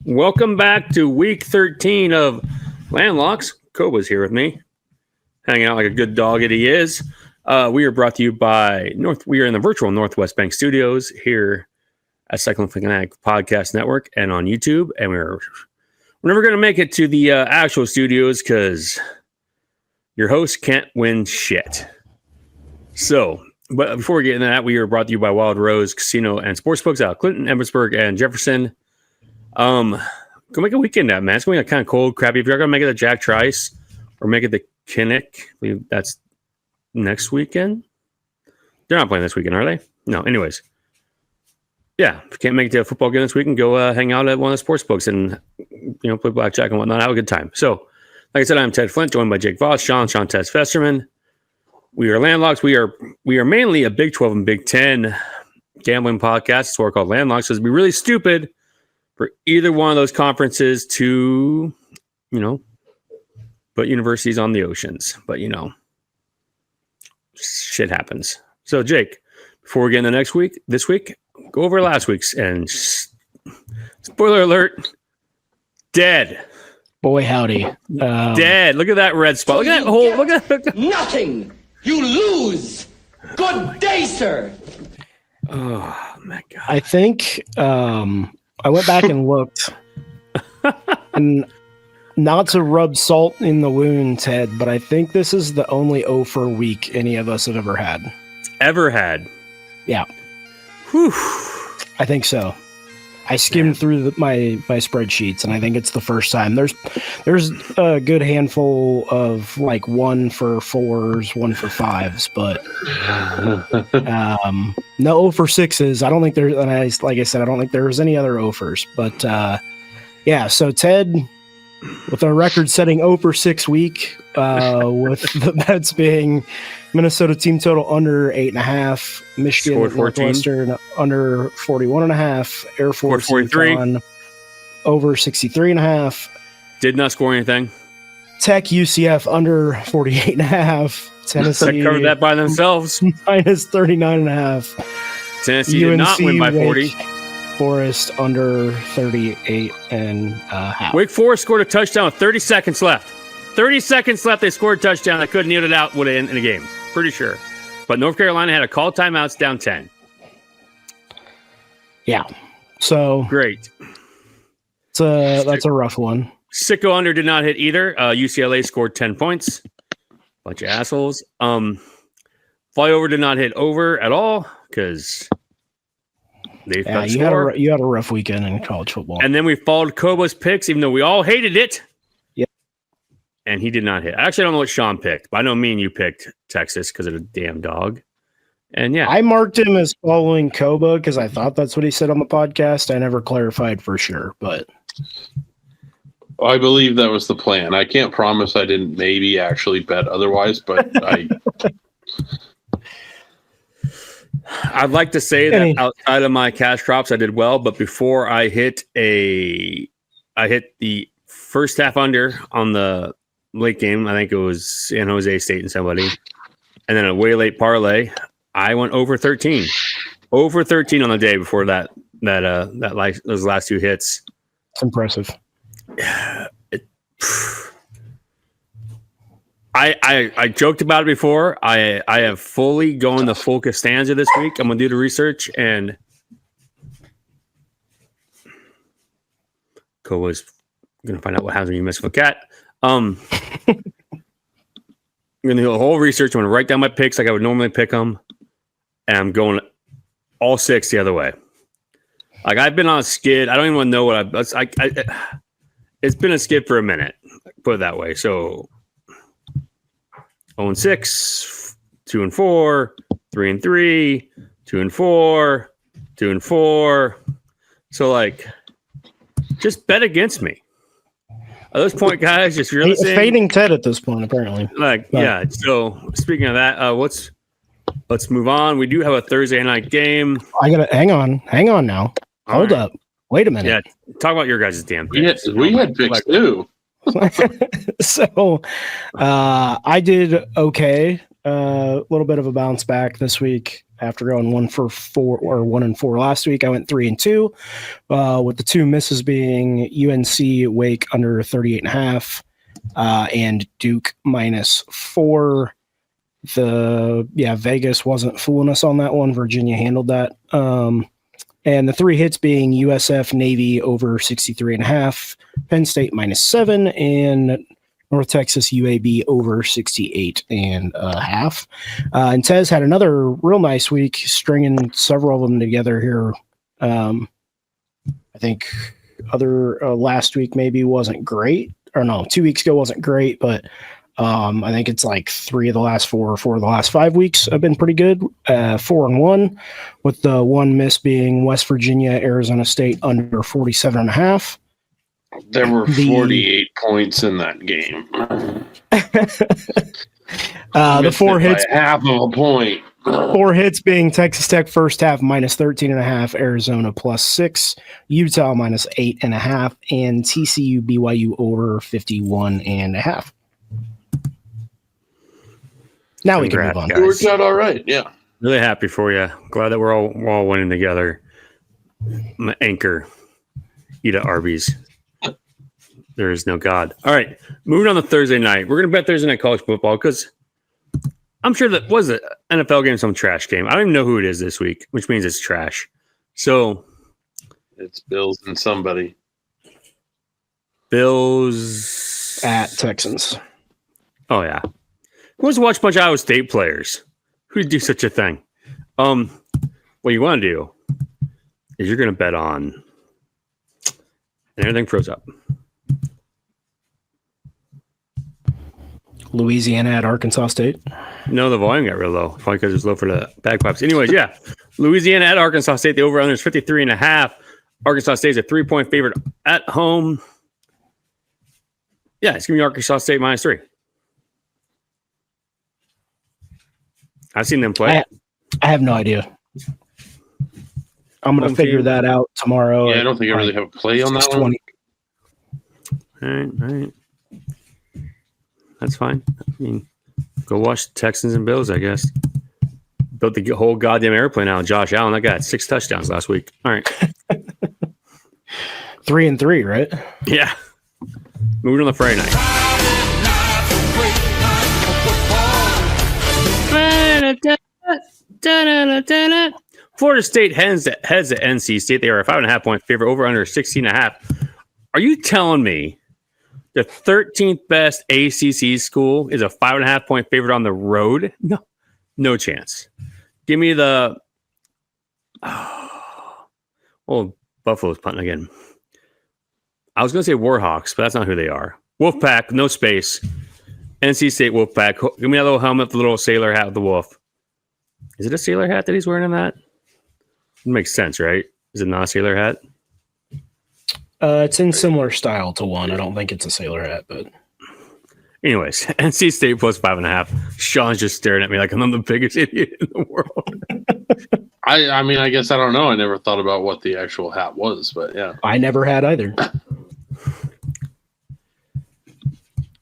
Welcome back to week 13 of Landlocks. Koba's here with me, hanging out like a good dog that he is. We are brought to you by We are in the virtual Northwest Bank Studios here at Cycling Fanatic Podcast Network and on YouTube. And we're never going to make it to the actual studios because your host can't win shit. So, but before we get into that, we are brought to you by Wild Rose Casino and Sportsbooks out of Clinton, Emmitsburg, and Jefferson. Go make a weekend out, man. It's going to be kind of cold, crappy. If you're going to make it the Jack Trice or make it the Kinnick, I believe that's next weekend. They're not playing this weekend, are they? No. Anyways, yeah. If you can't make it to a football game this weekend, go hang out at one of the sports books and play blackjack and whatnot. Have a good time. So, like I said, I'm Ted Flint, joined by Jake Voss, Shawntez Festerman. We are Landlocks. We are mainly a Big 12 and Big 10 gambling podcast. It's what we're called Landlocks because it'd be really stupid for either one of those conferences to, put universities on the oceans. But, shit happens. So, Jake, before we get into this week, go over last week's and spoiler alert, dead. Boy, howdy. Dead. Look at that red spot. Look at that hole. Look at that. Nothing. You lose. Good day, sir. Oh, my God. I think I went back and looked. And not to rub salt in the wound, Ted, but I think this is the only 0 for week any of us have ever had. Ever had? Yeah. Whew. I think so. I skimmed through my spreadsheets, and I think it's the first time. There's a good handful of like 1 for 4s, 1 for 5s, but no 0 for 6s. I don't think there's, and like I said, I don't think there was any other 0 fors. But yeah, so Ted, with a record-setting 0 for 6 week, with the bets being Minnesota team total under 8.5, Michigan Northwestern under 41.5, Air Force 43 over 63.5. Did not score anything. Tech UCF under 48.5. Tennessee covered that by themselves. Minus 39.5. Tennessee did not win by 40. Forest under 38.5. Wake Forest scored a touchdown with 30 seconds left. 30 seconds left. They scored a touchdown. They couldn't kneel it out. Would have ended the game. Pretty sure. But North Carolina had a call timeouts down 10. Yeah. So great. That's a rough one. Sicko under did not hit either. UCLA scored 10 points. Bunch of assholes. Flyover did not hit over at all because they you had a rough weekend in college football. And then we followed Koba's picks, even though we all hated it. And he did not hit. Actually, I don't know what Sean picked, but I know me and you picked Texas because of the damn dog. And yeah. I marked him as following Koba because I thought that's what he said on the podcast. I never clarified for sure, but I believe that was the plan. I can't promise I didn't maybe actually bet otherwise, but I'd like to say that outside of my cash crops, I did well, but before I hit the first half under on the late game. I think it was San Jose State and somebody. And then a way late parlay. I went over 13. Over 13 on the day before those last 2 hits. It's impressive. I joked about it before. I have fully going the full Costanza this week. I'm gonna do the research and Kova's gonna find out what happens when you mess with a cat. I'm going to do a whole research. I'm going to write down my picks like I would normally pick them. And I'm going all 6 the other way. Like, I've been on a skid. I don't even want to know what it's been a skid for a minute. Put it that way. So, 0-6, 2-4, 3-3, 2-4, 2-4. So, like, just bet against me. At this point, guys, just you're listening. Fading Ted at this point, apparently. Yeah. So speaking of that, let's move on. We do have a Thursday night game. I gotta hang on now. Hold up. Wait a minute. Yeah. Talk about your guys' damn picks. We had picks too. So I did okay. A little bit of a bounce back this week after going 1-4 last week. I went 3-2, with the two misses being UNC Wake under 38.5, and Duke -4. Vegas wasn't fooling us on that one. Virginia handled that. And the three hits being USF Navy over 63.5, Penn State -7, and North Texas UAB over 68.5. And Tez had another real nice week, stringing several of them together here. I think last week maybe wasn't great, or no, 2 weeks ago wasn't great, but I think it's like 3 of the last 4 or 4 of the last 5 weeks have been pretty good. 4-1, with the one miss being West Virginia, Arizona State under 47.5. There were 48 points in that game. The 4 hits, half of a point. 4 hits being Texas Tech first half -13.5, Arizona +6, Utah -8.5, and TCU BYU over 51.5. Now we can move on. Guys. It worked out all right. Yeah. Really happy for you. Glad that we're all winning together. I'm an anchor. Eat at Arby's. There is no God. All right. Moving on to Thursday night. We're going to bet Thursday night college football because I'm sure that was an NFL game, some trash game. I don't even know who it is this week, which means it's trash. So it's Bills and somebody. Bills at Texans. Oh, yeah. Who wants to watch a bunch of Iowa State players? Who'd do such a thing? What you want to do is you're going to bet on and everything froze up. Louisiana at Arkansas State. No, the volume got real low. Probably because it was low for the bagpipes. Anyways, yeah. Louisiana at Arkansas State. The over-under is 53.5. Arkansas State is a 3-point favorite at home. Yeah, it's going to be Arkansas State -3. I've seen them play. I have no idea. I'm going to figure that out tomorrow. Yeah, I don't think I really have a play on that one. All right. That's fine. I mean, go watch the Texans and Bills, I guess. Built the whole goddamn airplane out. Josh Allen, that guy had 6 touchdowns last week. All right. 3-3, right? Yeah. Moving on to Friday night. Florida State heads at NC State. They are a 5.5-point favorite, over under 16.5. Are you telling me the 13th best ACC school is a 5.5-point favorite on the road? No chance. Give me the. Buffalo's punting again. I was going to say Warhawks, but that's not who they are. Wolfpack, no space. NC State Wolfpack. Give me that little helmet, the little sailor hat with the wolf. Is it a sailor hat that he's wearing in that? It makes sense, right? Is it not a sailor hat? It's in similar style to one. I don't think it's a sailor hat, but. Anyways, NC State plus 5.5. Sean's just staring at me like I'm the biggest idiot in the world. I mean, I guess I don't know. I never thought about what the actual hat was, but yeah. I never had either.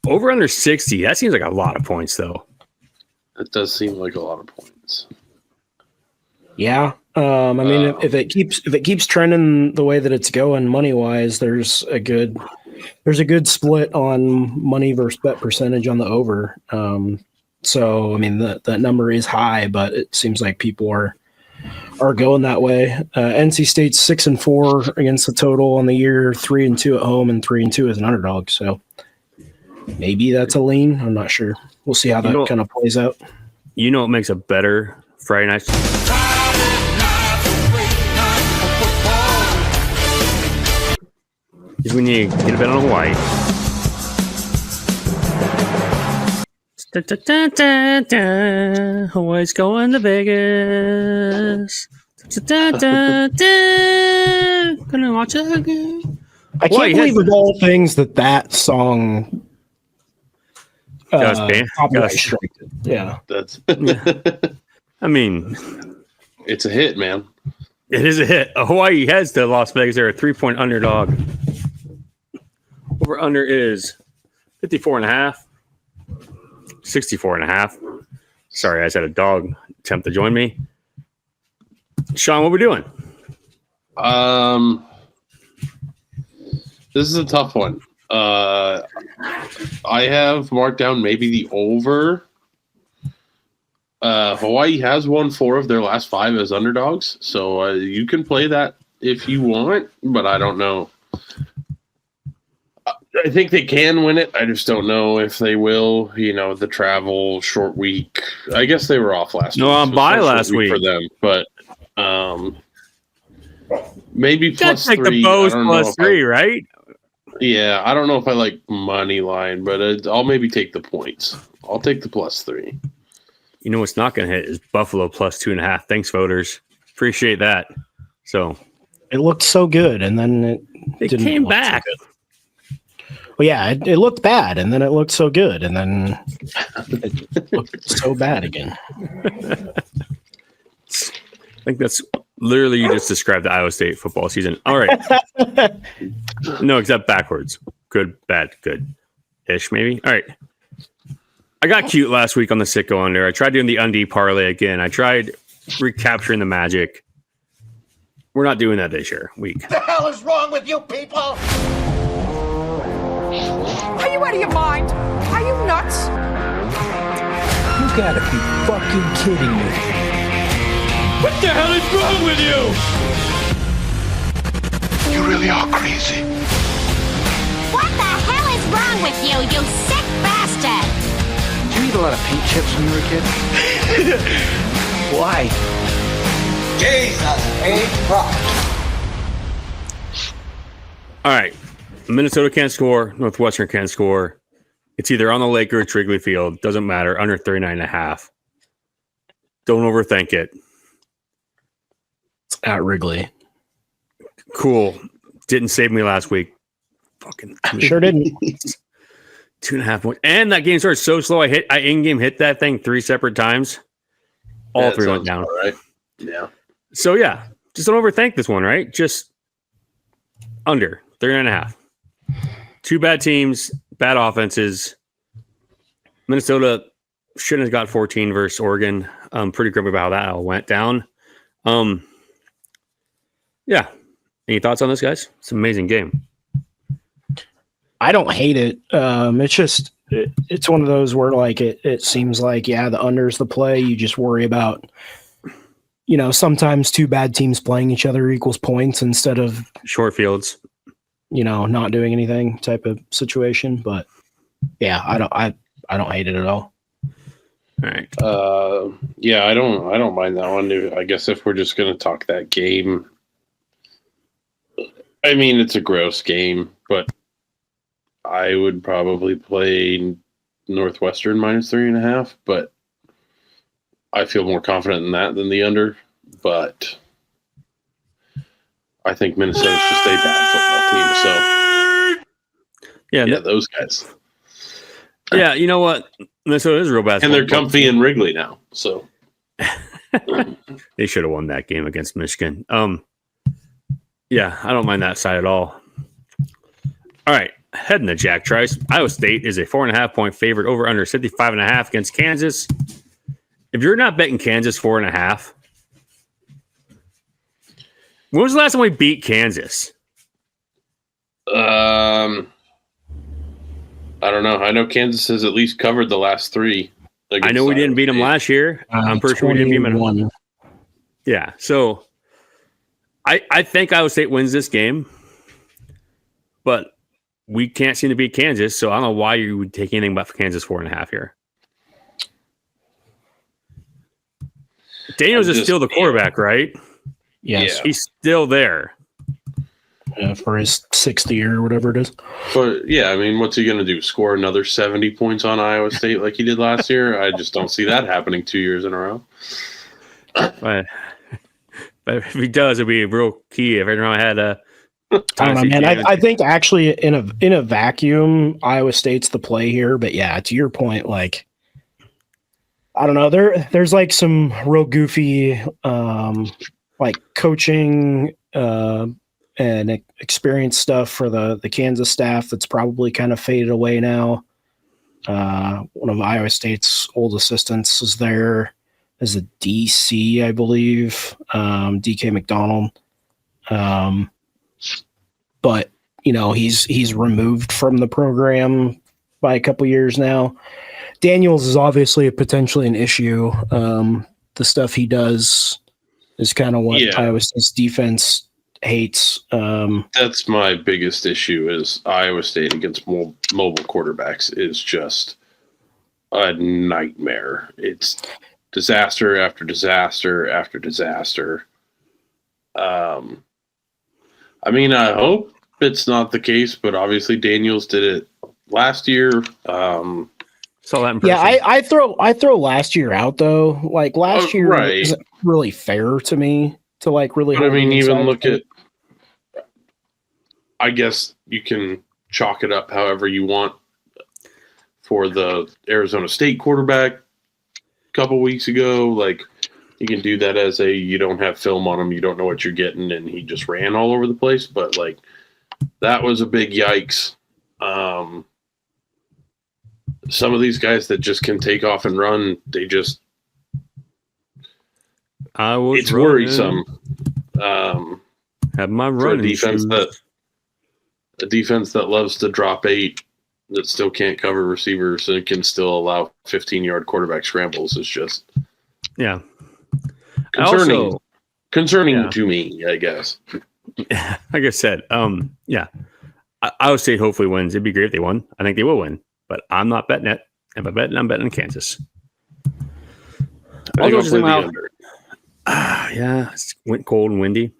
Over under 60. That seems like a lot of points, though. It does seem like a lot of points. Yeah. I mean, if it keeps trending the way that it's going money wise, there's a good split on money versus bet percentage on the over. So I mean that number is high, but it seems like people are going that way. NC State's 6-4 against the total on the year, 3-2 at home, and 3-2 as an underdog. So maybe that's a lean. I'm not sure. We'll see how that kind of plays out. You know what makes a better Friday night? Is when you get a bet on Hawaii. Hawaii's going to Vegas. Gonna watch it again. I can't believe of all things that song copyright striked it. Yeah. That's I mean, it's a hit, man. It is a hit. Hawaii heads to Las Vegas. They're a 3-point underdog. Over under is 54.5, 64.5. Sorry, I just had a dog attempt to join me. Sean, what we doing? This is a tough one. I have marked down maybe the over. Hawaii has won 4 of their last 5 as underdogs, so you can play that if you want, but I don't know. I think they can win it. I just don't know if they will. You know, the travel, short week. I guess they were off last week. No, on bye last week for them, but maybe plus take 3. the Bows plus 3, right? Yeah, I don't know if I like money line, but I'll maybe take the points. I'll take the plus 3. You know what's not going to hit is Buffalo plus 2.5. Thanks, voters. Appreciate that. So it looked so good, and then it didn't came look back. So well, yeah, it looked bad, and then it looked so good, and then it looked so bad again. I think that's literally you just described the Iowa State football season. All right. No, except backwards. Good, bad, good. Ish, maybe. All right. I got cute last week on the Sicko under. I tried doing the undie parlay again. I tried recapturing the magic. We're not doing that this year. Week. What the hell is wrong with you people? Are you out of your mind? Are you nuts? You gotta be fucking kidding me. What the hell is wrong with you? You really are crazy. What the hell is wrong with you, you sick bastard? Did you eat a lot of paint chips when you were a kid? Why? Jesus H. Rock. All right. Minnesota can't score. Northwestern can't score. It's either on the lake or it's Wrigley Field. Doesn't matter. Under 39.5. Don't overthink it. It's at Wrigley. Cool. Didn't save me last week. Fucking Sure didn't. 2.5 points. And that game started so slow. I in-game hit that thing 3 separate times. All 3 went down. All right. Yeah. So, yeah. Just don't overthink this one, right? Just under 39.5. 2 bad teams, bad offenses. Minnesota shouldn't have got 14 versus Oregon. I'm pretty grumpy about how that all went down. Yeah. Any thoughts on this, guys? It's an amazing game. I don't hate it. It's just it's one of those where like it seems like the under's the play. You just worry about sometimes 2 bad teams playing each other equals points instead of Short fields. Not doing anything type of situation. But yeah, I don't hate it at all. All right. Yeah, I don't mind that one. I guess if we're just gonna talk that game, I mean it's a gross game, but I would probably play Northwestern minus 3.5, but I feel more confident in that than the under. But I think Minnesota's just a bad football team. So yeah, those guys. Yeah, you know what? Minnesota is a real bad. And they're comfy in Wrigley now. So they should have won that game against Michigan. Yeah, I don't mind that side at all. All right, heading to Jack Trice. Iowa State is a 4.5 point favorite over under 55.5 against Kansas. If you're not betting Kansas 4.5, when was the last time we beat Kansas? I don't know. I know Kansas has at least covered the last 3. I know we didn't beat them last year. I'm pretty sure we didn't beat them. Yeah, so I think Iowa State wins this game, but we can't seem to beat Kansas, so I don't know why you would take anything but Kansas 4.5 here. Daniels is still the quarterback, right? Yes. Yeah. He's still there. For his 6th year or whatever it is. But yeah, I mean, what's he going to do? Score another 70 points on Iowa State like he did last year? I just don't see that happening 2 years in a row. But if he does, it'd be real key. If every time I had a, I don't know, man. I think actually in a vacuum, Iowa State's the play here. But yeah, to your point, like I don't know, there's like some real goofy like coaching and experience stuff for the Kansas staff that's probably kind of faded away now. One of Iowa State's old assistants is there as a DC, I believe, DK McDonald. But he's removed from the program by a couple years now. Daniels is obviously potentially an issue. The stuff he does is kind of what Iowa State's defense hates. That's my biggest issue is Iowa State against mobile quarterbacks is just a nightmare. It's disaster after disaster after disaster. I hope it's not the case, but obviously Daniels did it last year. Saw that in person. Yeah, I throw last year out though. Like last year isn't really fair to me to like really. But even look at. I guess you can chalk it up however you want for the Arizona State quarterback a couple weeks ago. Like you can do that as you don't have film on him, you don't know what you're getting, and he just ran all over the place. But like that was a big yikes. Some of these guys that just can take off and run, it's worrisome. Have my running defense a defense that loves to drop 8 that still can't cover receivers and can still allow 15-yard quarterback scrambles is just concerning to me, I guess. Like I said, Iowa State hopefully wins. It'd be great if they won. I think they will win, but I'm not betting it. If I'm betting, I'm betting Kansas. I think I'll play the under. It's went cold and windy. I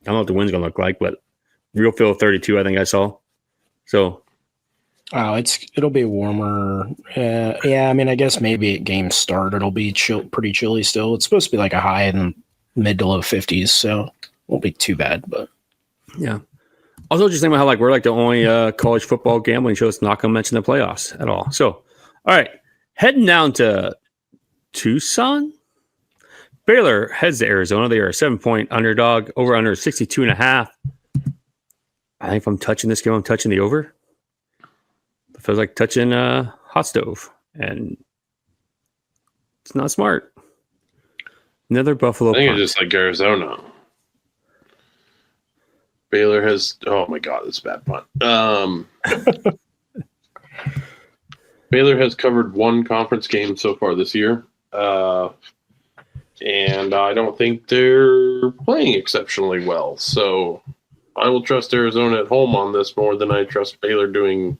don't know what the wind's gonna look like, but real feel 32. I think I saw. So, it'll be warmer. I guess maybe at game start it'll be pretty chilly still. It's supposed to be like a high in mid to low 50s, so won't be too bad. But yeah. Also, just think about how we're like the only college football gambling show that's not going to mention the playoffs at all. So, all right, heading down to Tucson. Baylor heads to Arizona. They are a 7-point underdog. Over under 62.5. I think if I'm touching this game, I'm touching the over. It feels like touching a hot stove, and it's not smart. Another Buffalo. I think it's just like Arizona. Baylor has. Oh my God, that's a bad punt. Baylor has covered one conference game so far this year, and I don't think they're playing exceptionally well. So I will trust Arizona at home on this more than I trust Baylor doing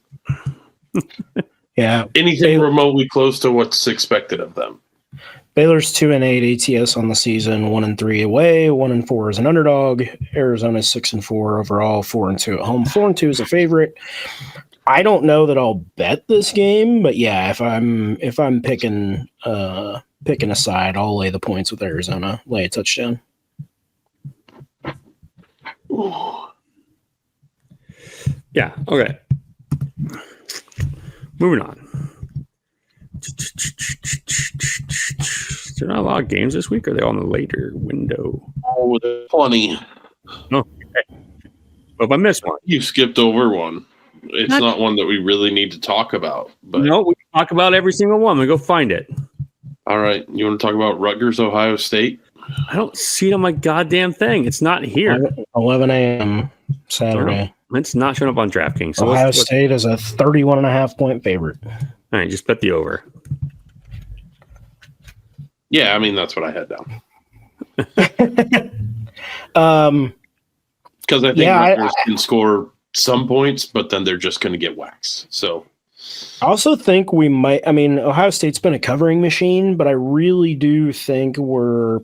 anything remotely close to what's expected of them. Baylor's 2-8 ATS on the season, 1-3 away, 1-4 as an underdog. Arizona's 6-4 overall, 4-2 at home. 4-2 is a favorite. I don't know that I'll bet this game, but yeah, if I'm picking a side, I'll lay the points with Arizona, lay a touchdown. Yeah. Okay. Moving on. Is there not a lot of games this week? Or are they on the later window? Oh, there's plenty. No. Okay. But if I missed one, you skipped over one. It's not one that we really need to talk about. But no, we talk about every single one. We go find it. All right. You want to talk about Rutgers, Ohio State? I don't see it on my goddamn thing. It's not here. 11 a.m. Saturday. It's not showing up on DraftKings. So Ohio State is a 31.5-point favorite. All right, just bet the over. Yeah, I mean, that's what I had down. Because I think Rutgers can score some points, but then they're just going to get waxed. So I also think we might. I mean, Ohio State's been a covering machine, but I really do think we're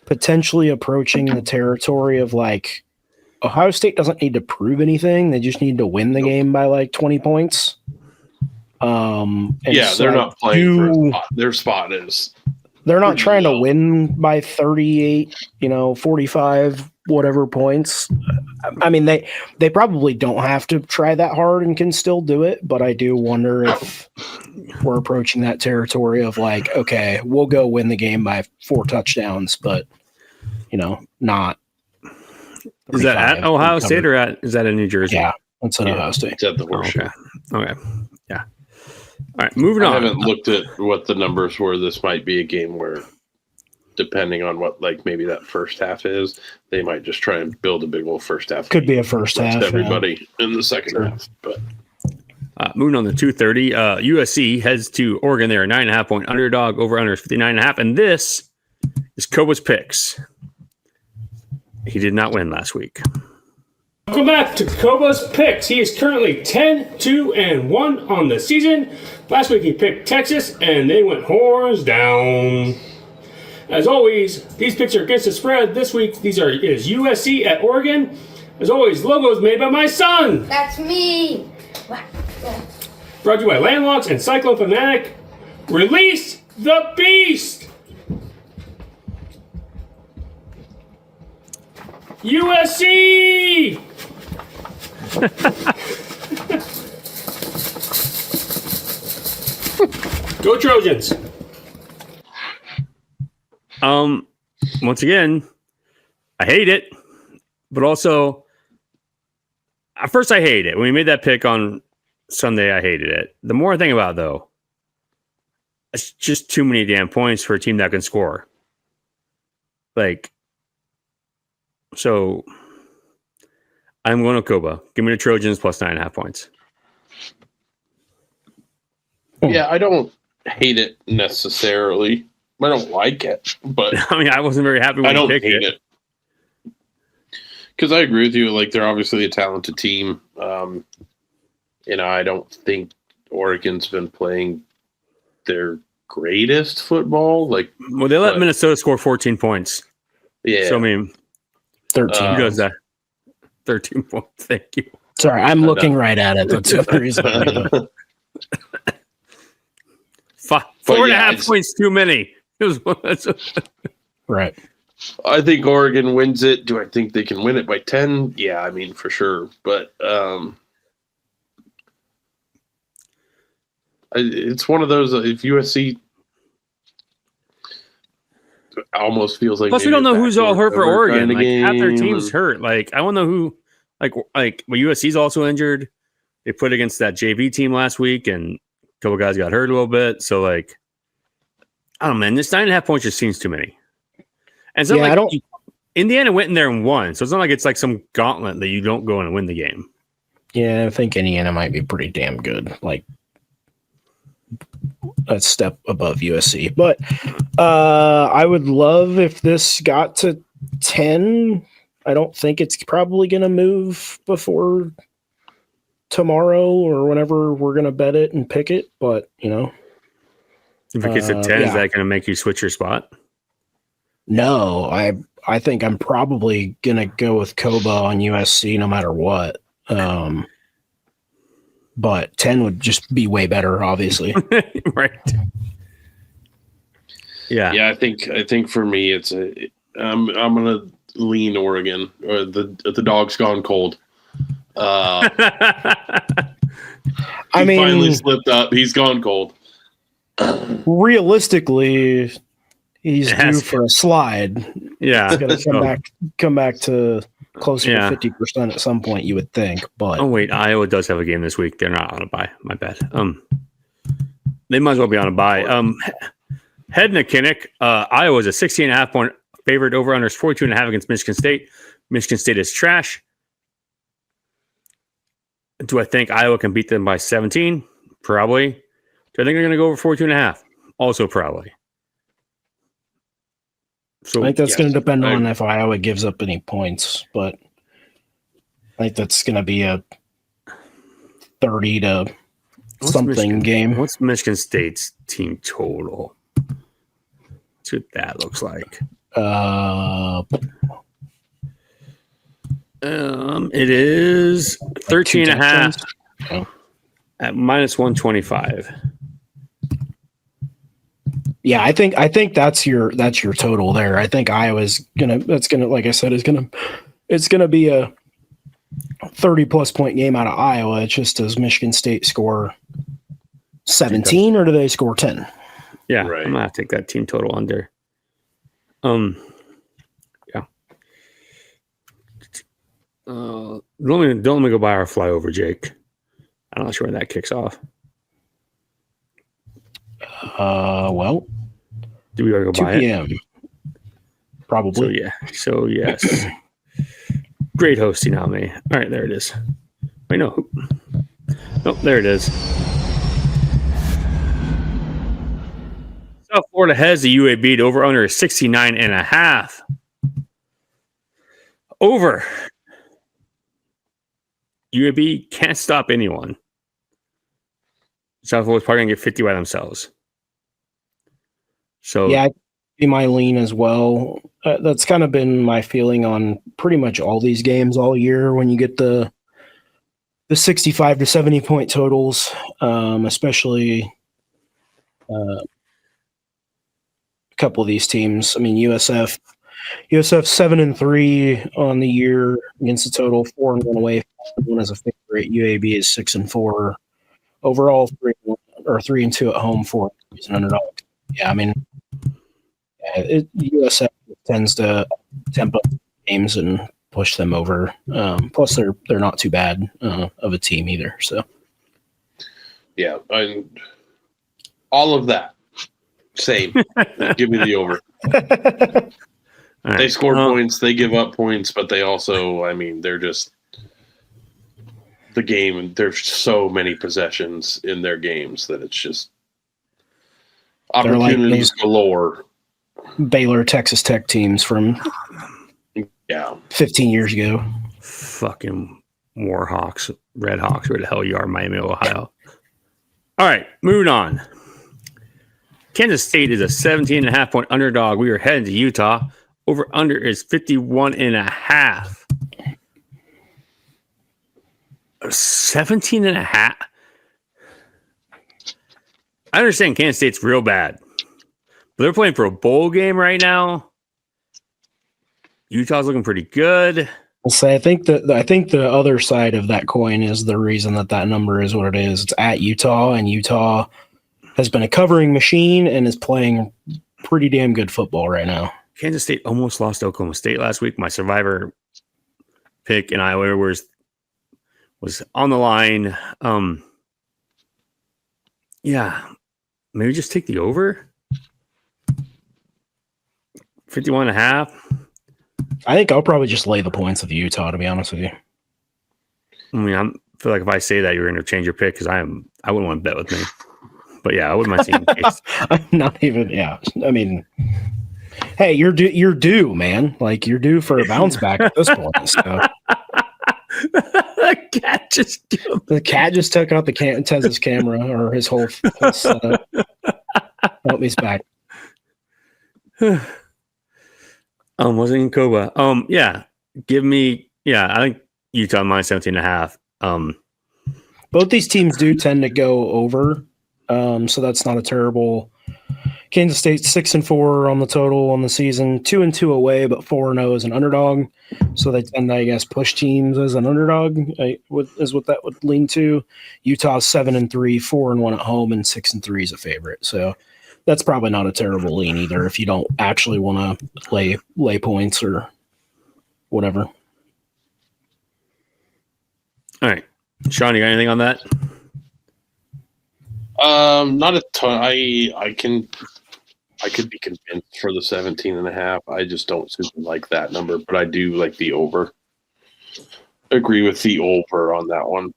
potentially approaching the territory of like Ohio State doesn't need to prove anything; they just need to win the game by like 20 points. They're not playing for a spot. Their spot is. They're not trying to win by 38, 45, whatever points. I mean, they probably don't have to try that hard and can still do it, but I do wonder if we're approaching that territory of like, okay, we'll go win the game by 4 touchdowns, but, not. Is that at Ohio State or is that in New Jersey? Yeah, that's at Ohio State. It's at the Horseshoe. Okay. Yeah. All right, moving I on. haven't looked at what the numbers were. This might be a game where, depending on what maybe that first half is, they might just try and build a big old first half. Could be a first half. Everybody in the second half, but. Moving on to 2:30, USC heads to Oregon. They're a 9.5-point underdog. Over under 59.5, and this is Koba's picks. He did not win last week. Welcome back to Koba's picks. He is currently 10-2-1 on the season. Last week he picked Texas, and they went horns down. As always, these picks are against the spread. This week, is USC at Oregon. As always, logos made by my son. That's me. Brought to you by Landlocks and Cyclone Fanatic. Release the beast! USC! Go Trojans! Once again, I hate it, but also, at first I hate it. When we made that pick on Sunday, I hated it. The more I think about it, though, it's just too many damn points for a team that can score. So I'm going to Koba. Give me the Trojans plus 9.5 points. Yeah, I don't hate it necessarily. I don't like it, but I mean, I wasn't very happy when I don't picked hate it. Because I agree with you. They're obviously a talented team. I don't think Oregon's been playing their greatest football. They let Minnesota score 14 points. Yeah. So, I mean, 13. Who does that? 13 points. Thank you. Sorry, I'm looking right at it. That's the reason. 4.5 points too many. Right. I think Oregon wins it. Do I think they can win it by 10? Yeah, I mean, for sure. But it's one of those, if USC almost feels like. Plus, we don't know who's all hurt for Oregon. Half their team's hurt. I don't know who. USC's also injured. They put against that JV team last week, and a couple guys got hurt a little bit. So, I don't know, man. This 9.5 points just seems too many. And so, Indiana went in there and won. So it's not like it's like some gauntlet that you don't go in and win the game. Yeah, I think Indiana might be pretty damn good. A step above USC. But I would love if this got to 10. I don't think it's probably going to move before tomorrow or whenever we're going to bet it and pick it. But, if it gets to 10, is that going to make you switch your spot? No, I think I'm probably going to go with Koba on USC no matter what. But 10 would just be way better, obviously. Right. Yeah. Yeah, I think for me it's I'm gonna lean Oregon, or the dog's gone cold. He finally slipped up. He's gone cold. Realistically, he's due for a slide. Yeah. He's going to come back to closer to 50% at some point, you would think. But wait, Iowa does have a game this week. They're not on a bye. My bad. They might as well be on a bye. Head Kinnick, Iowa's a 16.5 point favorite. Over under 42.5 against Michigan State. Michigan State is trash. Do I think Iowa can beat them by 17? Probably. Do I think they're going to go over 42.5? Also probably. So I think that's going to depend on if Iowa gives up any points, but I think that's going to be a 30 to something game. What's Michigan State's team total? Let's see what that looks like. It is 13.5 at minus 125. Yeah, I think that's your total there. I think Iowa's gonna like I said, it's gonna be a 30+ point game out of Iowa. It's just, does Michigan State score 17 or do they score 10? Yeah, right. I'm gonna have to take that team total under. Yeah. Don't let me go buy our flyover, Jake. I'm not sure when that kicks off. Well, Do we go 2 buy it? p.m. Probably. So yes. Great hosting on me. All right, there it is. Wait, no. Nope, there it is. South Florida has the UAB to over under 69.5. Over. UAB can't stop anyone. South Florida's probably going to get 50 by themselves. So Yeah, be my lean as well. That's kind of been my feeling on pretty much all these games all year when you get the 65 to 70 point totals, especially a couple of these teams. I mean, USF 7-3 on the year against the total, 4-1 away, 1 as a favorite. UAB is 6-4 overall, 3-2 at home, 4 as an underdog. Yeah, I mean, USF tends to tempo games and push them over. Plus, they're not too bad of a team either. So, Yeah, and all of that. Same. Give me the over. all right. They score points, they give up points, but they also, I mean, they're just the game, and there's so many possessions in their games that it's just opportunities galore. Baylor, Texas Tech teams from 15 years ago. Fucking Warhawks, Redhawks, where the hell you are, Miami, Ohio. All right, moving on. Kansas State is a 17.5 point underdog. We are heading to Utah. Over under is 51.5. 17.5. I understand Kansas State's real bad, but they're playing for a bowl game right now. Utah's looking pretty good. I'll say I think the other side of that coin is the reason that number is what it is. It's at Utah, and Utah has been a covering machine and is playing pretty damn good football right now. Kansas State almost lost to Oklahoma State last week. My survivor pick in Iowa was on the line. Yeah, maybe just take the over. 51.5. I think I'll probably just lay the points with Utah, to be honest with you. I mean, I feel like if I say that, you're going to change your pick because I wouldn't want to bet with me. But yeah, I wouldn't mind seeing case. I'm not even. Yeah, I mean, hey, you're due, man. Like you're due for a bounce back at this point. So. The cat just took out the Tez's camera or his whole setup. Hope he's back. Wasn't in Koba. Yeah. Give me, I think Utah minus 17.5. Both these teams do tend to go over. So that's not a terrible. Kansas State 6-4 on the total on the season, 2-2 away, but 4-0 as an underdog. So they tend to, I guess, push teams as an underdog. Is what that would lean to. Utah's 7-3, 4-1 at home, and 6-3 as a favorite. So that's probably not a terrible lean either if you don't actually want to lay points or whatever. All right, Sean, you got anything on that? Not a ton. I could be convinced for the 17.5. I just don't super like that number, but I do like the over. Agree with the over on that one.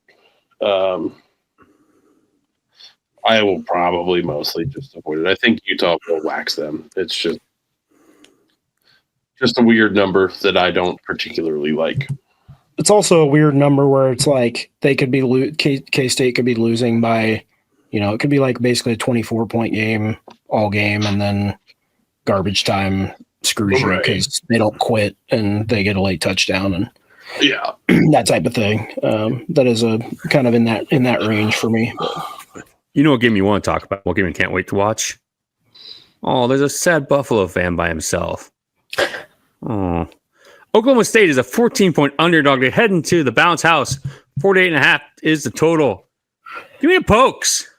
I will probably mostly just avoid it. I think Utah will wax them. It's just a weird number that I don't particularly like. It's also a weird number where it's like they could be K-State could be losing by. It could be like basically a 24-point game all game, and then garbage time screws you because they don't quit and they get a late touchdown and that type of thing. That is a kind of in that range for me. You know what game you want to talk about? What game you can't wait to watch? Oh, there's a sad Buffalo fan by himself. Oh, Oklahoma State is a 14-point underdog. They head into the bounce house. 48.5 is the total. Give me the Pokes.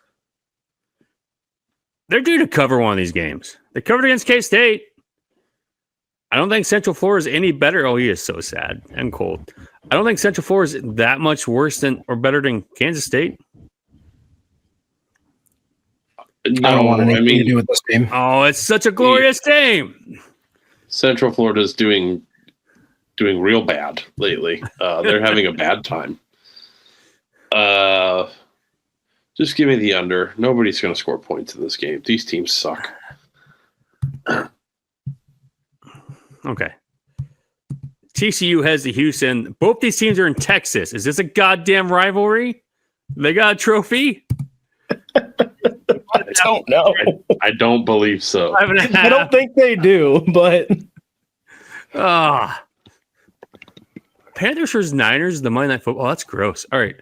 They're due to cover one of these games. They covered against K-State. I don't think Central Florida is any better. Oh, he is so sad and cold. I don't think Central Florida is that much worse than or better than Kansas State. No, I don't want anything to do with this game. Oh, it's such a glorious game. Central Florida's doing real bad lately. They're having a bad time. Just give me the under. Nobody's going to score points in this game. These teams suck. Okay. TCU heads to Houston. Both these teams are in Texas. Is this a goddamn rivalry? They got a trophy? I don't know. I don't believe so. I don't think they do, but Panthers versus Niners, the Monday Night Football. That's gross. All right.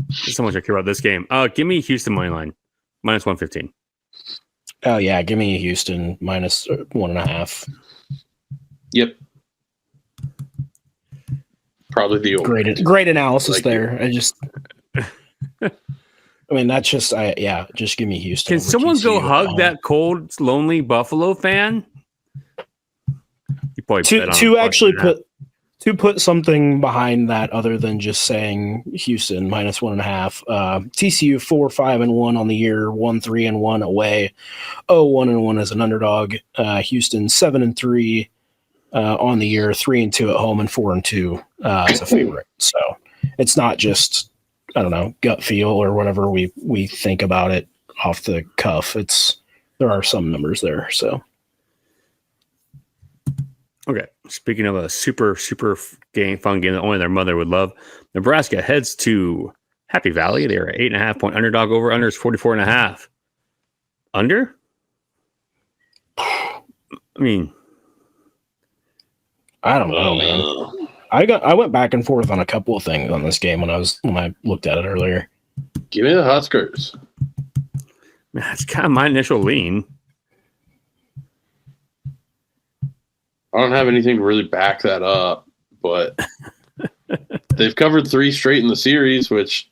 There's so much I care about this game. Give me Houston money line. Minus 115. oh yeah, give me Houston minus 1.5. Yep. Probably the over. Great analysis Like there. I mean, that's just just give me Houston. Can over someone go TCU. hug that cold, lonely Buffalo fan? You probably bet on to him actually fucking put something behind that other than just saying Houston minus 1.5. TCU 4-5-1 on the year, 1-3-1 away, 0-1-1 as an underdog. Houston 7-3 on the year, 3-2 at home, and 4-2 as a favorite. So it's not just, I don't know, gut feel or whatever we think about it off the cuff. There are some numbers there. So Okay. Speaking of a super, super fun game that only their mother would love, Nebraska heads to Happy Valley. They're an 8.5-point underdog. Over under is 44.5. Under? I mean, I don't know, man. I went back and forth on a couple of things on this game when I looked at it earlier. Give me the Huskers. that's kind of my initial lean. I don't have anything to really back that up, but they've covered 3 straight in the series, which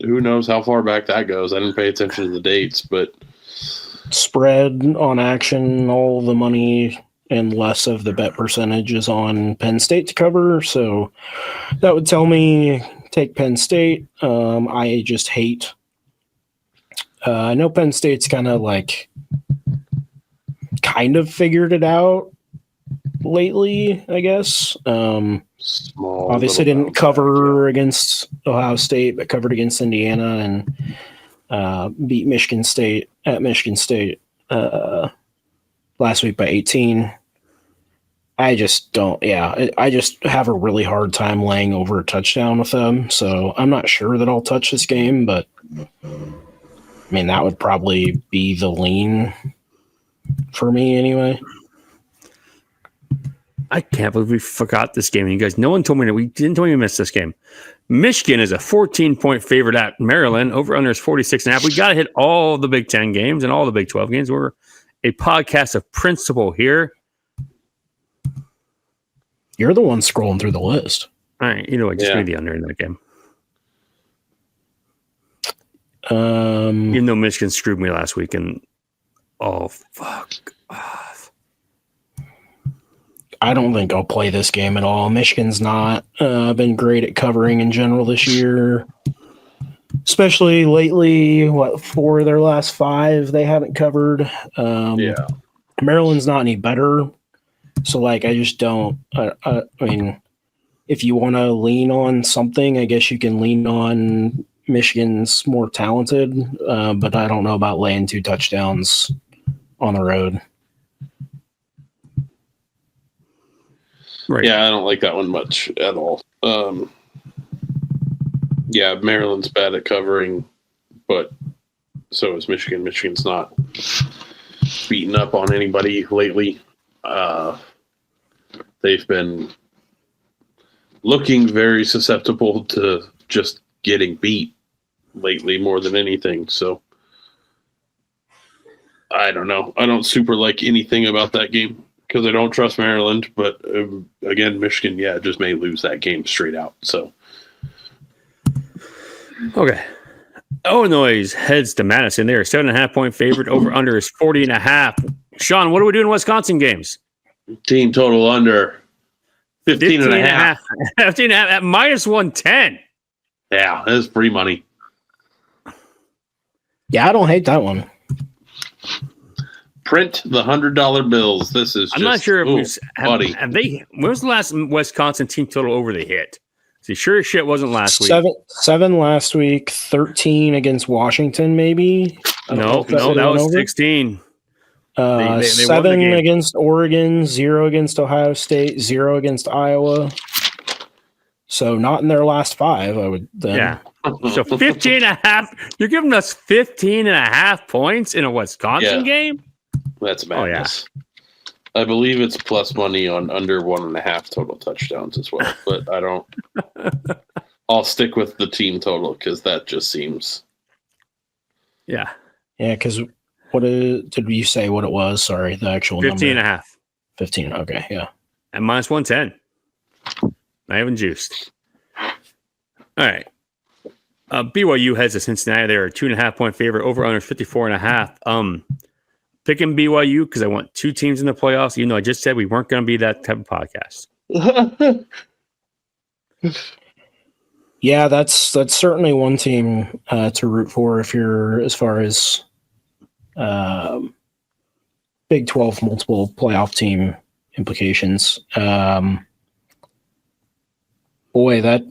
who knows how far back that goes. I didn't pay attention to the dates, but Spread on action, all the money and less of the bet percentage is on Penn State to cover. So that would tell me take Penn State. I just hate. I know Penn State's kind of figured it out lately, I guess. small. Obviously didn't cover against Ohio State, but covered against Indiana and beat Michigan State at Michigan State last week by 18. I just don't. Yeah, I just have a really hard time laying over a touchdown with them. So I'm not sure that I'll touch this game, but I mean that would probably be the lean for me anyway. I can't believe we forgot this game. You guys, no one told me that we missed this game. Michigan is a 14-point favorite at Maryland. Over under is 46.5. We got to hit all the Big 10 games and all the Big 12 games. We're a podcast of principle here. You're the one scrolling through the list. All right, you know what? Just read the under in that game. Even though Michigan screwed me last week, and fuck off. I don't think I'll play this game at all. Michigan's not been great at covering in general this year, especially lately. 4 of their last 5 they haven't covered. Maryland's not any better. So, I just don't. I mean, if you want to lean on something, I guess you can lean on Michigan's more talented, but I don't know about laying 2 touchdowns on the road. Right. Yeah, I don't like that one much at all. Maryland's bad at covering, but so is Michigan. Michigan's not beaten up on anybody lately. They've been looking very susceptible to just getting beat lately more than anything. So I don't know. I don't super like anything about that game because I don't trust Maryland. But again, Michigan, just may lose that game straight out. So Okay. Illinois heads to Madison. They're a 7.5-point favorite. Over under is 40.5. Sean, what do we do in Wisconsin games? team total under 15.5. 15.5 at minus 110. Yeah, that's free money. Yeah, I don't hate that one. Print the $100 bills. This is. I'm not sure if we've buddy. have they. When was the last Wisconsin team total over the hit? See, sure as shit wasn't last week. Seven last week, 13 against Washington, maybe. No, that was 16. They 7 against Oregon, 0 against Ohio State, 0 against Iowa. So not in their last 5, I would then. Yeah. So 15 and a half. You're giving us 15 and a half points in a Wisconsin game? That's madness. Oh, yeah. I believe it's plus money on under 1.5 total touchdowns as well. But I don't. I'll stick with the team total because that just seems. Yeah. Yeah, because did you say what it was? Sorry, the actual 15 number. and a half. 15. Okay, yeah. And minus 110. I haven't juiced. All right. BYU heads to Cincinnati. They're a 2.5 point favorite. Over under 54.5. Picking BYU because I want 2 teams in the playoffs, even though I just said we weren't going to be that type of podcast. Yeah, that's certainly one team to root for if you're as far as Big 12 multiple playoff team implications. Boy, that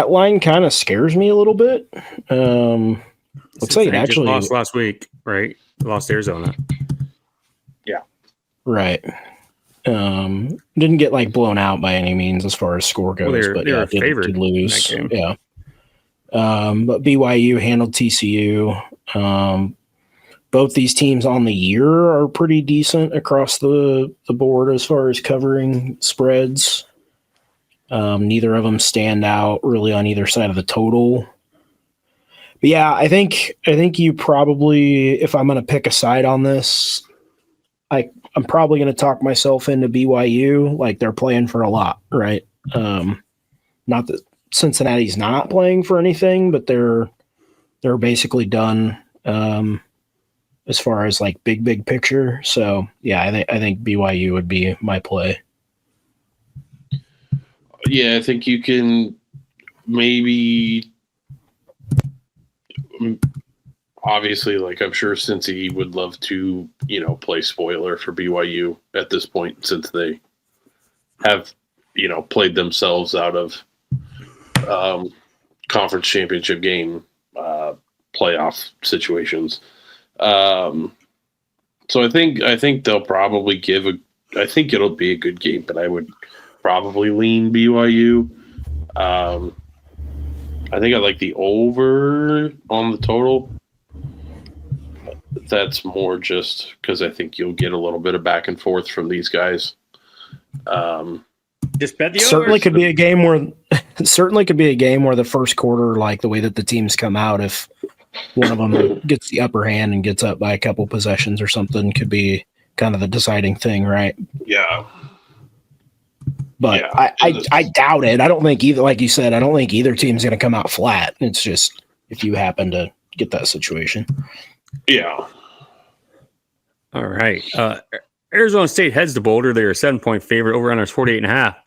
line kind of scares me a little bit. Looks like it actually lost last week, right? Lost Arizona. Yeah. Right. Didn't get blown out by any means as far as score goes, but yeah, did lose. Yeah. But BYU handled TCU. Both these teams on the year are pretty decent across the board as far as covering spreads. Neither of them stand out really on either side of the total. But yeah, I think you probably, if I'm going to pick a side on this, I'm probably going to talk myself into BYU. Like they're playing for a lot, right? Not that Cincinnati's not playing for anything, but they're basically done as far as big picture. So yeah, I think BYU would be my play. Yeah, I think you can maybe. Obviously, I'm sure Cincy would love to, play spoiler for BYU at this point since they have, played themselves out of conference championship game playoff situations. So I think they'll probably I think it'll be a good game, but I would probably lean BYU. I think I like the over on the total. That's more just because I think you'll get a little bit of back and forth from these guys. Just bet the certainly could be a game where the first quarter, the way that the teams come out, if one of them gets the upper hand and gets up by a couple possessions or something, could be kind of the deciding thing, right? Yeah. But yeah, I doubt it. I don't think either, like you said, I don't think either team's going to come out flat. It's just if you happen to get that situation. Yeah. All right. Arizona State heads to Boulder. They're a 7-point favorite. Over under 48.5.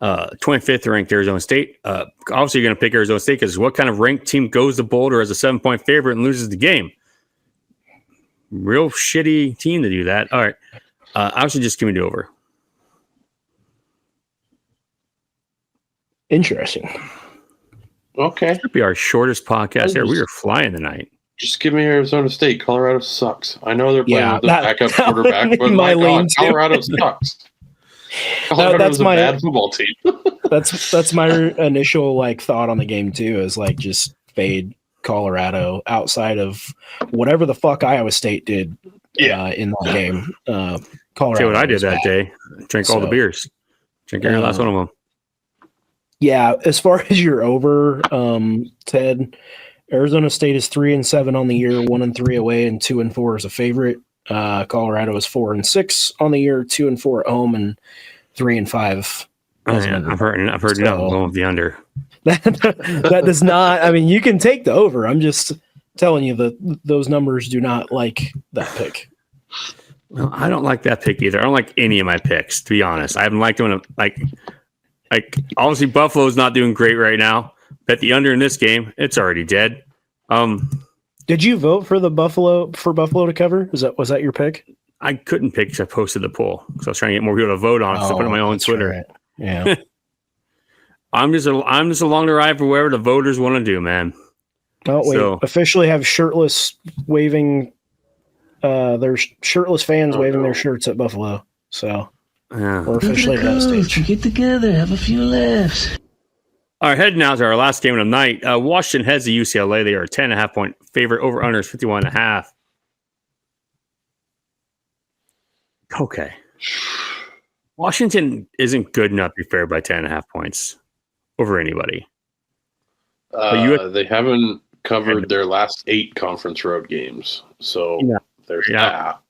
25th ranked Arizona State. Obviously, you're going to pick Arizona State because what kind of ranked team goes to Boulder as a 7-point favorite and loses the game? Real shitty team to do that. All right. Obviously, just give me the over. Interesting. Okay. This could be our shortest podcast there. We are flying tonight. Just give me Arizona State. Colorado sucks. I know they're playing with the backup quarterback, but my God, Colorado sucks. Colorado's a bad football team. that's my initial thought on the game too. Is just fade Colorado outside of whatever the fuck Iowa State did. In that game. Colorado. See what I did that day? Drank all the beers. Drank every last one of them. Yeah, as far as your over, Ted, Arizona State is 3-7 on the year, 1-3 away, and 2-4 as a favorite. Colorado is 4-6 on the year, 2-4 at home, and 3-5. I've heard enough going with the under. That does not. I mean, you can take the over. I'm just telling you that those numbers do not like that pick. Well, I don't like that pick either. I don't like any of my picks, to be honest. I haven't liked them. Obviously, Buffalo's not doing great right now. Bet the under in this game. It's already dead. Dude, Did you vote for Buffalo to cover? Was that your pick? I couldn't pick because I posted the poll because I was trying to get more people to vote on it. So I put it on my own Twitter. Right. Yeah. I'm just along the ride for wherever the voters want to do, man. Oh wait! So- officially have shirtless waving. There's shirtless fans waving their shirts at Buffalo. So Yeah. we're officially at that stage. Get together, have a few laughs. All right, heading now to our last game of the night. Washington heads to UCLA. They are a 10.5 point favorite. Over under is 51.5. Okay. Washington isn't good enough to be favored by 10.5 points over anybody. They haven't covered their last 8 conference road games, so there's that.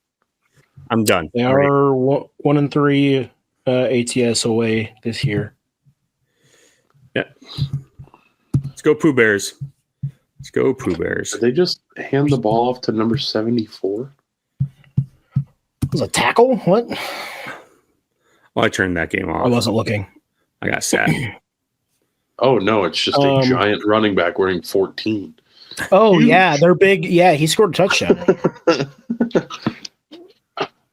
I'm done. They are 1-3 ATS away this year. Yeah. Let's go Pooh Bears. Let's go Pooh Bears. Did they just hand the ball off to number 74? Was a tackle? What? Well, I turned that game off. I wasn't looking. I got sad. Oh, no, it's just a giant running back wearing 14. Oh, yeah, they're big. Yeah, he scored a touchdown.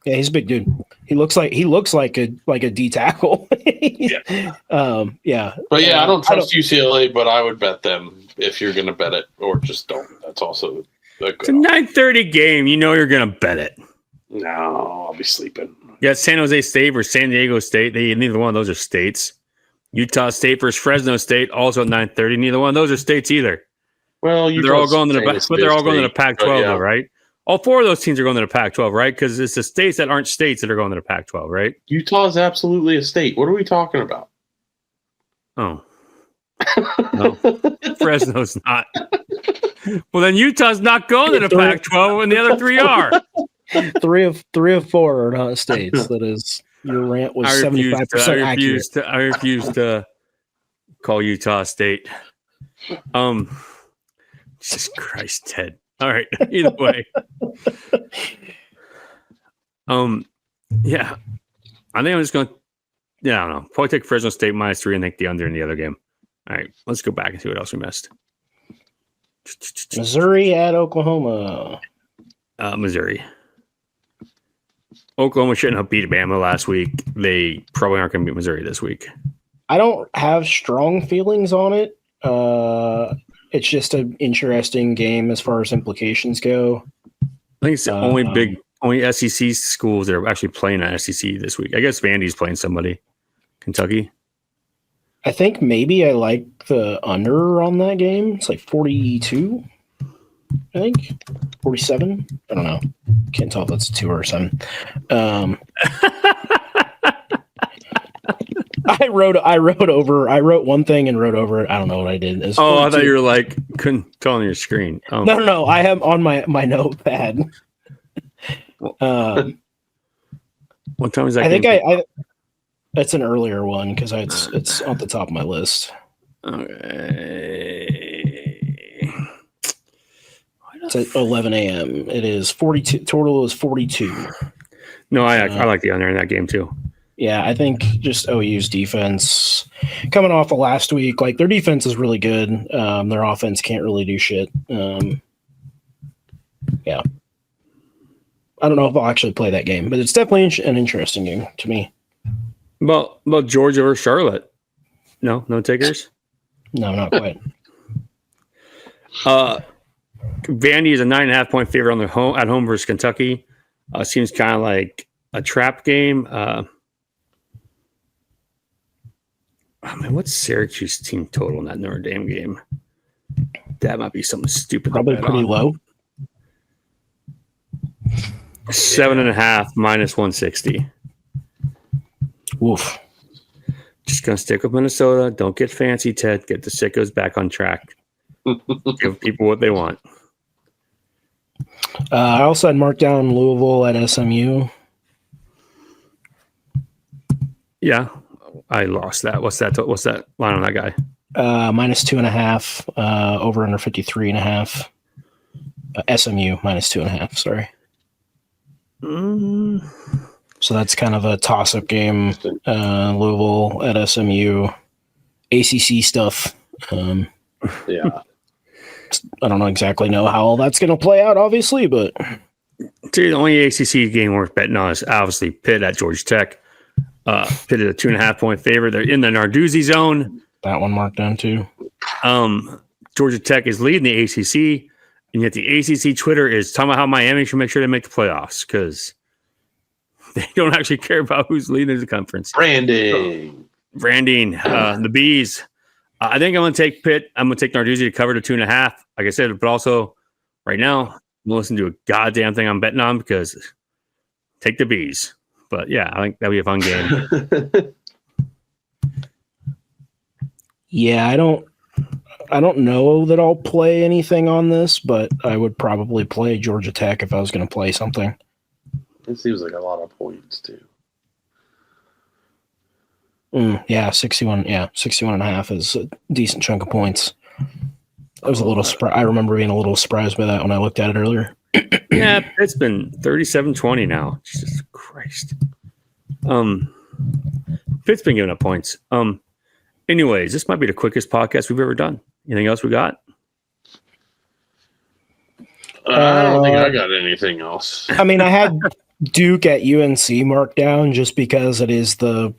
Yeah, he's a big dude. He looks like a D tackle. Yeah. Yeah. But yeah, I don't trust UCLA, but I would bet them if you're going to bet it, or just don't. That's also a It's a 9:30 game. You know you're going to bet it. No, I'll be sleeping. You got San Jose State versus San Diego State. Neither one of those are states. Utah State versus Fresno State, also at 9:30. Neither one of those are states either. Well, they're all going to the Pac-12, though, right? All 4 of those teams are going to the Pac-12, right? Because it's the states that aren't states that are going to the Pac-12, right? Utah is absolutely a state. What are we talking about? Oh. No. Fresno's not. Well, then Utah's not going to the Pac-12 and the other 3 are. 3 of 4 are not states. That is, your rant was 75% accurate. I refuse to call Utah a state. Jesus Christ, Ted. All right. Either way. Yeah. I think I'm just going to, I don't know. Probably take Fresno State -3 and take the under in the other game. All right. Let's go back and see what else we missed. Missouri at Oklahoma. Missouri. Oklahoma shouldn't have beat Bama last week. They probably aren't going to beat Missouri this week. I don't have strong feelings on it. It's just an interesting game as far as implications go. I think it's the only SEC schools that are actually playing at SEC this week. I guess Vandy's playing somebody. Kentucky. I think maybe I like the under on that game. It's like 42, I think. 47. I don't know. Can't tell if that's a 2 or a 7. I wrote one thing and wrote over it. I don't know what I did. I thought you were like, couldn't tell on your screen. Oh. No. I have on my notepad. What time is that? I think that's an earlier one because it's on the top of my list. Okay. It's at 11 a.m. It is 42. Total is 42. No, I like the under in that game too. Yeah, I think just OU's defense coming off of last week, like their defense is really good. Their offense can't really do shit. Yeah. I don't know if I'll actually play that game, but it's definitely an interesting game to me. About Georgia or Charlotte? No takers? No, not quite. Vandy is a 9.5 point favorite on at home versus Kentucky. Seems kind of like a trap game. What's Syracuse team total in that Notre Dame game? That might be something stupid. Probably pretty low. 7.5 -160. Woof. Just gonna stick with Minnesota. Don't get fancy, Ted. Get the sickos back on track. Give people what they want. I also had marked down Louisville at SMU. Yeah, I lost that. What's that line on that guy? -2.5. Over under 53.5. SMU -2.5. Sorry. So that's kind of a toss-up game. Louisville at SMU. ACC stuff. Yeah. I don't exactly know how all that's going to play out, obviously, but The only ACC game worth betting on is obviously Pitt at Georgia Tech. Pitt is a 2.5-point favorite. They're in the Narduzzi zone. that one marked down too. Georgia Tech is leading the ACC, and yet the ACC Twitter is talking about how Miami should make sure they make the playoffs because they don't actually care about who's leading the conference. Branding. The Bees. I think I'm going to take Pitt. I'm going to take Narduzzi to cover the 2.5. Like I said, but also right now, I'm going to listen to a goddamn thing I'm betting on because take the Bees. But yeah, I think that'll be a fun game. Yeah, I don't know that I'll play anything on this, but I would probably play Georgia Tech if I was going to play something. It seems like a lot of points too. Yeah, 61. Yeah, 61 and a half is a decent chunk of points. I was a little surprised. I remember being a little surprised by that when I looked at it earlier. Yeah, it's been 37-20 now. Jesus Christ. Pitt's been giving up points. Anyways, this might be the quickest podcast we've ever done. Anything else we got? I don't think I got anything else. I mean, I had Duke at UNC marked down just because it is the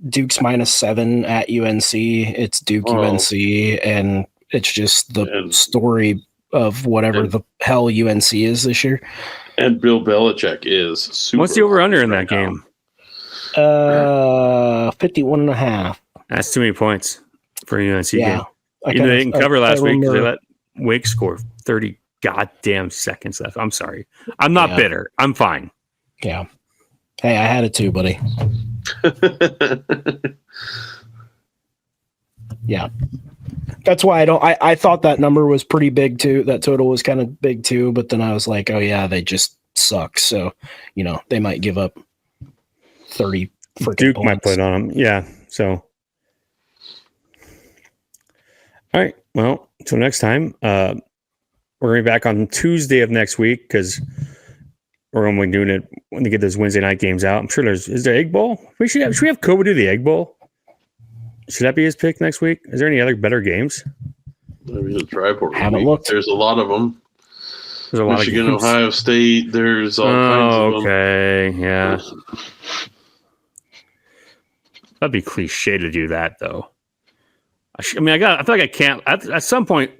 Duke's -7 at UNC. It's Duke UNC, and it's just the story of whatever the hell UNC is this year. And Bill Belichick is super. What's the over-under in that game? 51 and a half. That's too many points for a UNC game. They didn't cover last week because they let Wake score 30 goddamn seconds left. I'm sorry. I'm not bitter. I'm fine. Yeah. Hey, I had it too, buddy. Yeah. That's why I thought that number was pretty big too. That total was kind of big too, but then I was like, oh yeah, they just suck. So, they might give up 30 freaking Duke points. might put it on them. Yeah. So, all right. Well, until next time, we're going to be back on Tuesday of next week because we're going to be doing it when they get those Wednesday night games out. I'm sure is there Egg Bowl? Should we have Kobe do the Egg Bowl? Should that be his pick next week? Is there any other better games? Maybe the Tri-Port. Haven't looked. There's a lot of them. There's a lot Michigan, of games. Ohio State. There's all kinds of them. Okay. Yeah. That'd be cliche to do that, though. I feel like I can't. At some point,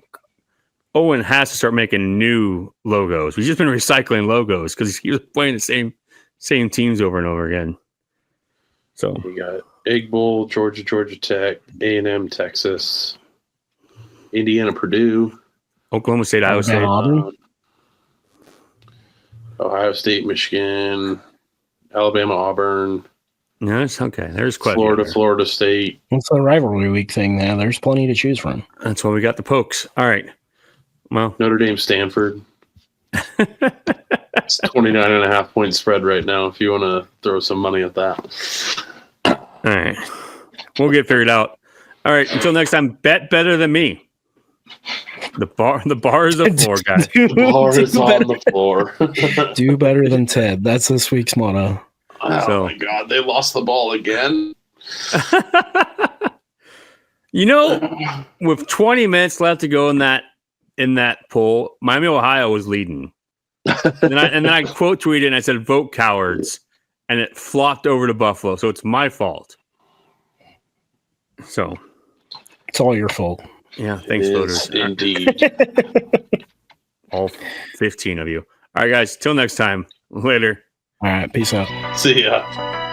Owen has to start making new logos. We've just been recycling logos because he was playing the same teams over and over again. So We got Egg Bowl, Georgia Tech, A&M, Texas, Indiana, Purdue, Oklahoma State, Iowa State. Ohio State, Michigan, Alabama, Auburn. No, it's okay. There's quite Florida State. It's a rivalry week thing now. There's plenty to choose from. That's why we got the pokes. All right. Well, Notre Dame, Stanford. It's 29.5 point spread right now if you want to throw some money at that. all right. We'll get figured out. All right. Until next time, bet better than me. The bar is the floor, guys. The bar is on the floor. Do better than Ted. That's this week's motto. Oh my God, they lost the ball again. With 20 minutes left to go in that poll, Miami, Ohio was leading. and then I quote tweeted and I said, "Vote cowards," and it flopped over to Buffalo. So it's my fault. So It's all your fault. yeah, thanks, voters. Indeed. All 15 of you. All right, guys. Till next time. Later. All right. Peace out. See ya.